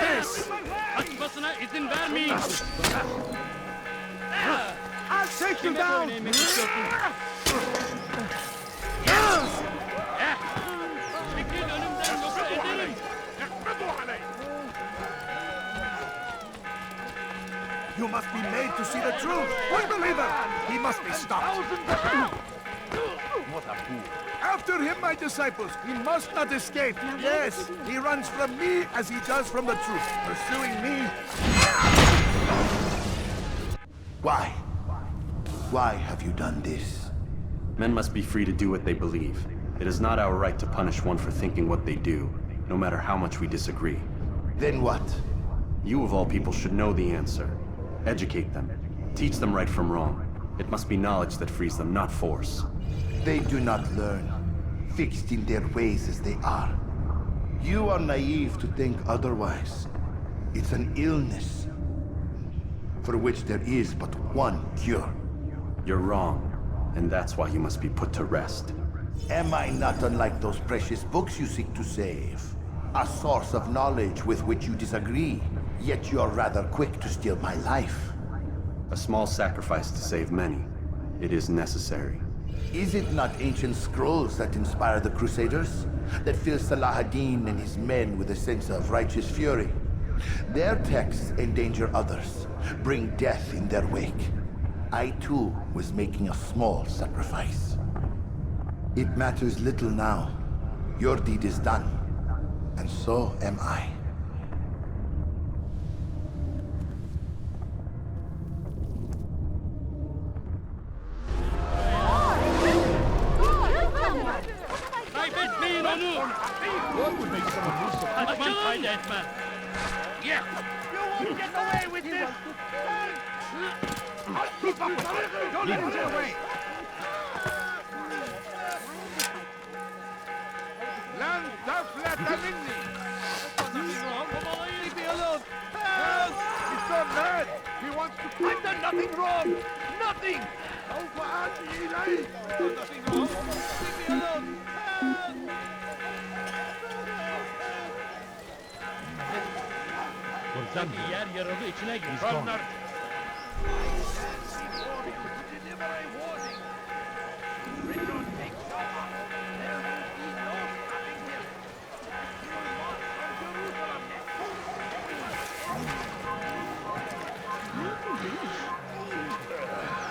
Kaçmasına izin vermeyin. I'll take you Kime down! boyun eğmek istiyorsun? Çekil önümden yoksa ederim. You must be made to see the truth. Unbeliever! He must be stopped. What a fool. After him, my disciples. He must not escape. Yes, he runs from me as he does from the truth. Pursuing me. Why? Why have you done this? Men must be free to do what they believe. It is not our right to punish one for thinking what they do, no matter how much we disagree. Then what? You of all people should know the answer. Educate them. Teach them right from wrong. It must be knowledge that frees them, not force. They do not learn, fixed in their ways as they are. You are naive to think otherwise. It's an illness for which there is but one cure. You're wrong, and that's why you must be put to rest. Am I not unlike those precious books you seek to save? A source of knowledge with which you disagree, yet you are rather quick to steal my life. A small sacrifice to save many. It is necessary. Is it not ancient scrolls that inspire the Crusaders? That fill Salah ad-Din and his men with a sense of righteous fury? Their texts endanger others, bring death in their wake. I too was making a small sacrifice. It matters little now. Your deed is done, and so am I. Kaybetmeyin onu! Kaçman fayda etmez. Yeah! You won't get away with this! Don't let him get away! لن تفلت مني! Leave me alone! Help! He's gone mad! He wants to... I've done nothing wrong! Nothing! Nothing wrong! Leave me alone! Sanki yer yarıldı içine girdi.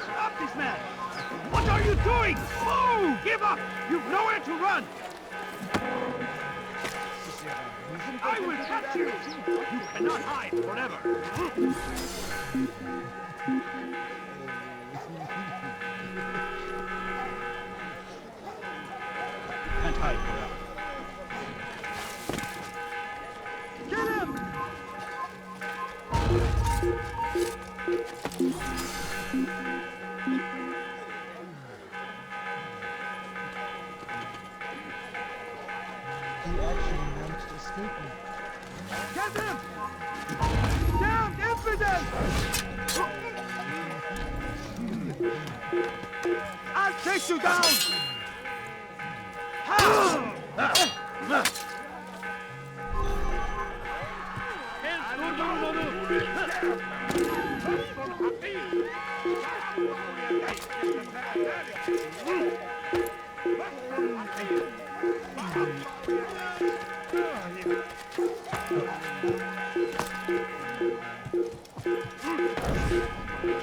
Stop this man! What are you doing? Move! Give up! You've nowhere to run! I will catch you! You cannot hide forever! Can't hide forever. Get him! He actually managed to escape me. Get him! Down, infidel! I'll take you down! Durdurun onu!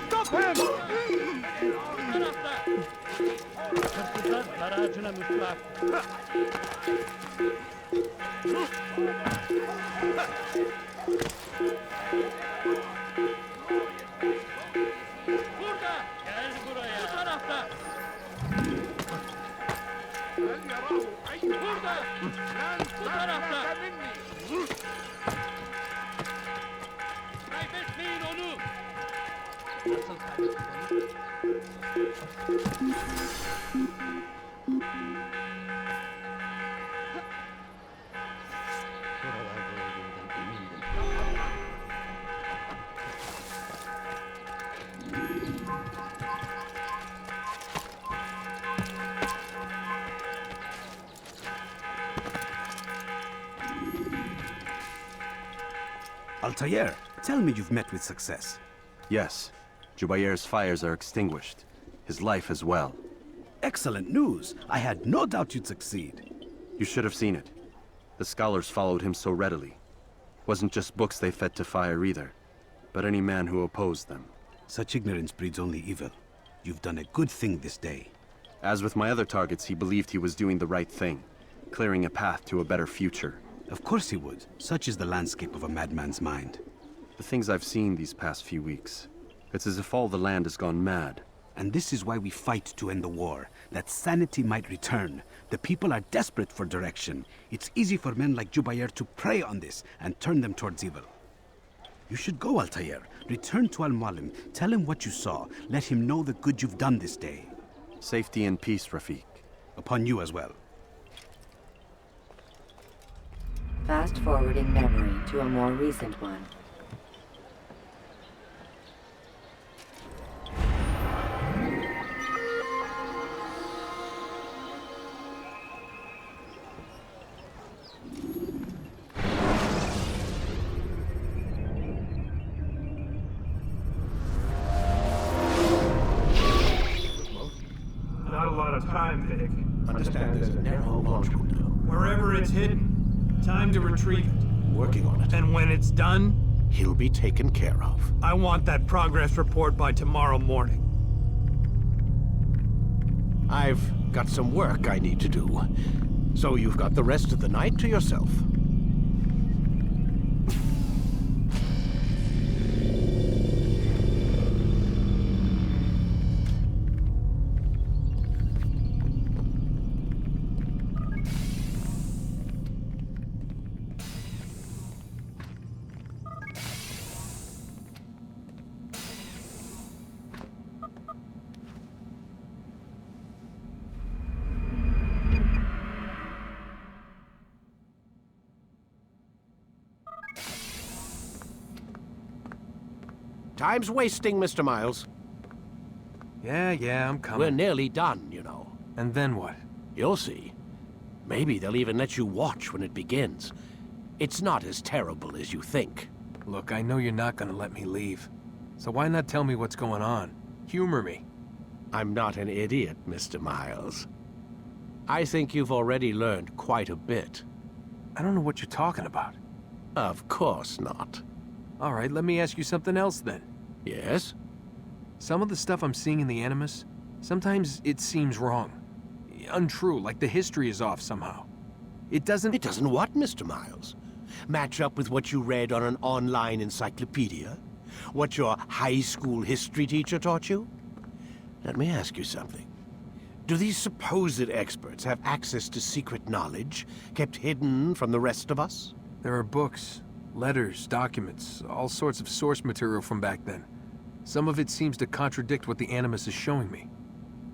Stop him! Hırsızlar dar ağacına müstahak. Burada! Gel buraya! Bu tarafta! Burada! Bu tarafta! Kaybetmeyin onu! Nasıl kaybetmeyin? Altair, tell me you've met with success. Yes. Jubair's fires are extinguished. His life as well. Excellent news. I had no doubt you'd succeed. You should have seen it. The scholars followed him so readily. Wasn't just books they fed to fire either, but any man who opposed them. Such ignorance breeds only evil. You've done a good thing this day. As with my other targets, he believed he was doing the right thing, clearing a path to a better future. Of course he would. Such is the landscape of a madman's mind. The things I've seen these past few weeks, it's as if all the land has gone mad. And this is why we fight to end the war, that sanity might return. The people are desperate for direction. It's easy for men like Jubair to prey on this and turn them towards evil. You should go, Altair. Return to Al-Mualim. Tell him what you saw. Let him know the good you've done this day. Safety and peace, Rafiq. Upon you as well. Fast-forwarding memory to a more recent one. Not a lot of time, Vic. Understand there's a narrow launch window. Wherever it's hidden, time to retrieve it. Working on it. And when it's done, He'll be taken care of. I want that progress report by tomorrow morning. I've got some work I need to do. So you've got the rest of the night to yourself. Time's wasting, Mr. Miles. Yeah, I'm coming. We're nearly done, you know. And then what? You'll see. Maybe they'll even let you watch when it begins. It's not as terrible as you think. Look, I know you're not gonna let me leave. So why not tell me what's going on? Humor me. I'm not an idiot, Mr. Miles. I think you've already learned quite a bit. I don't know what you're talking about. Of course not. All right, let me ask you something else then. Yes? Some of the stuff I'm seeing in the Animus, sometimes it seems wrong. Untrue, like the history is off somehow. It doesn't... It doesn't what, Mr. Miles? Match up with what you read on an online encyclopedia? What your high school history teacher taught you? Let me ask you something. Do these supposed experts have access to secret knowledge kept hidden from the rest of us? There are books, letters, documents, all sorts of source material from back then. Some of it seems to contradict what the Animus is showing me.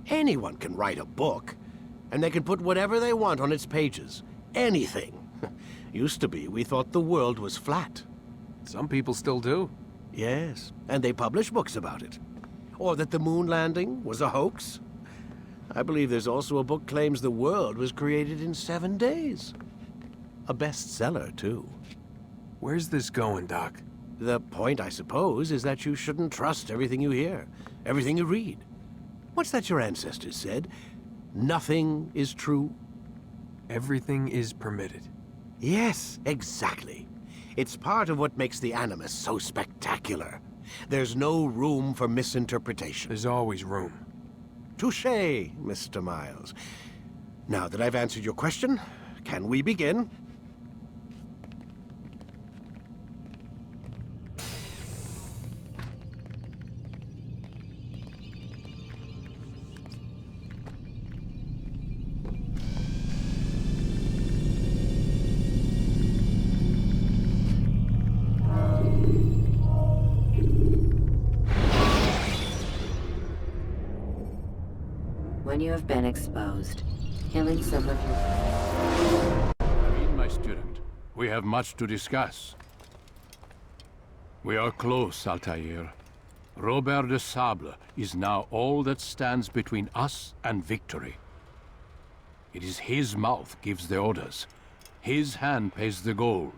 Anyone can write a book, and they can put whatever they want on its pages. Anything. Used to be, we thought the world was flat. Some people still do. Yes, and they publish books about it. Or that the moon landing was a hoax. I believe there's also a book claims the world was created in 7 days. A bestseller, too. Where's this going, Doc? The point, I suppose, is that you shouldn't trust everything you hear, everything you read. What's that your ancestors said? Nothing is true? Everything is permitted. Yes, exactly. It's part of what makes the Animus so spectacular. There's no room for misinterpretation. There's always room. Touché, Mr. Miles. Now that I've answered your question, can we begin? When you have been exposed, killing some of your... Read, my student. We have much to discuss. We are close, Altair. Robert de Sable is now all that stands between us and victory. It is his mouth gives the orders. His hand pays the gold.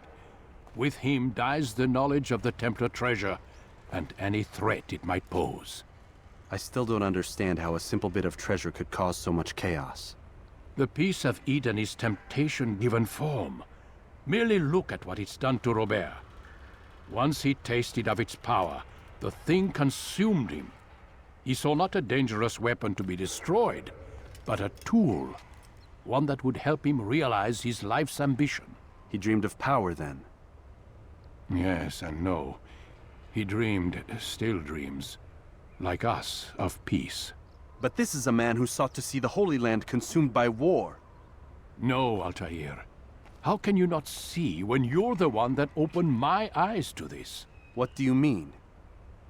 With him dies the knowledge of the Templar treasure and any threat it might pose. I still don't understand how a simple bit of treasure could cause so much chaos. The Peace of Eden is temptation given form. Merely look at what it's done to Robert. Once he tasted of its power, the thing consumed him. He saw not a dangerous weapon to be destroyed, but a tool. One that would help him realize his life's ambition. He dreamed of power then? Yes and no. He dreamed, still dreams. Like us, of peace. But this is a man who sought to see the Holy Land consumed by war. No, Altair. How can you not see when you're the one that opened my eyes to this? What do you mean?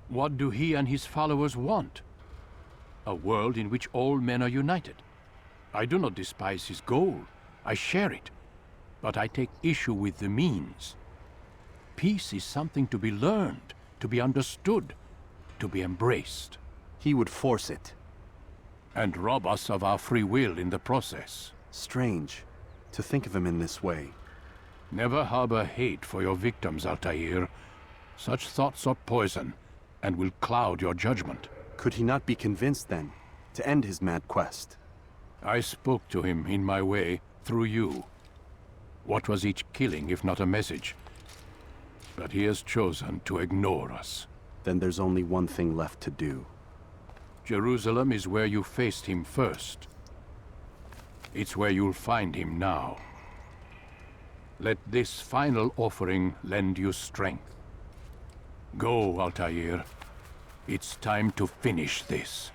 What do he and his followers want? A world in which all men are united. I do not despise his goal. I share it. But I take issue with the means. Peace is something to be learned, to be understood, to be embraced. He would force it. And rob us of our free will in the process. Strange, to think of him in this way. Never harbor hate for your victims, Altair. Such thoughts are poison, and will cloud your judgment. Could he not be convinced, then, to end his mad quest? I spoke to him in my way, through you. What was each killing if not a message? But he has chosen to ignore us. Then there's only one thing left to do. Jerusalem is where you faced him first. It's where you'll find him now. Let this final offering lend you strength. Go, Altair. It's time to finish this.